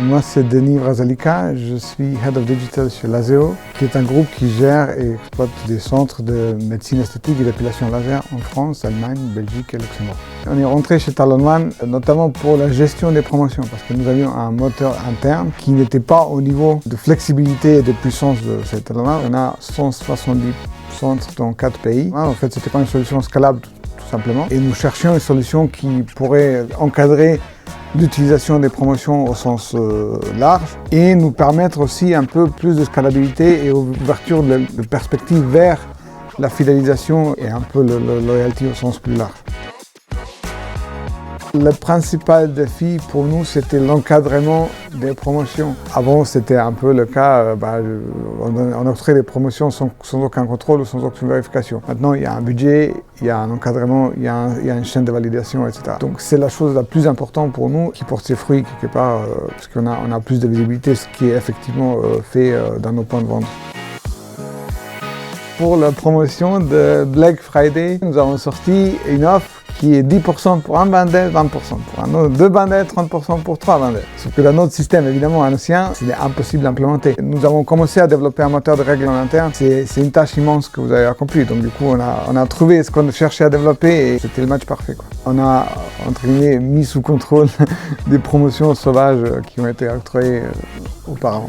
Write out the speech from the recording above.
Moi, c'est Denis Vrazalika, je suis Head of Digital chez Lazeo, qui est un groupe qui gère et exploite des centres de médecine esthétique et d'épilation laser en France, Allemagne, Belgique et Luxembourg. On est rentré chez Talon One notamment pour la gestion des promotions, parce que nous avions un moteur interne qui n'était pas au niveau de flexibilité et de puissance de chez Talon One. On a 170 centres dans 4 pays. En fait, c'était pas une solution scalable tout simplement. Et nous cherchions une solution qui pourrait encadrer l'utilisation des promotions au sens large et nous permettre aussi un peu plus de scalabilité et ouverture de perspectives vers la fidélisation et un peu le loyalty au sens plus large. Le principal défi pour nous, c'était l'encadrement des promotions. Avant, c'était un peu le cas, on octroyait des promotions sans aucun contrôle ou sans aucune vérification. Maintenant, il y a un budget, il y a un encadrement, il y a une chaîne de validation, etc. Donc, c'est la chose la plus importante pour nous qui porte ses fruits quelque part, parce qu'on a plus de visibilité, ce qui est effectivement fait dans nos points de vente. Pour la promotion de Black Friday, nous avons sorti une offre qui est 10% pour un bandit, 20% pour un autre, 2 bandits, 30% pour 3 bandits. Sauf que dans notre système, évidemment, ancien, c'est impossible d'implémenter. Nous avons commencé à développer un moteur de règles en interne. C'est une tâche immense que vous avez accomplie. Donc du coup, on a trouvé ce qu'on cherchait à développer et c'était le match parfait, quoi. On a, entre guillemets, mis sous contrôle des promotions sauvages qui ont été octroyées auparavant.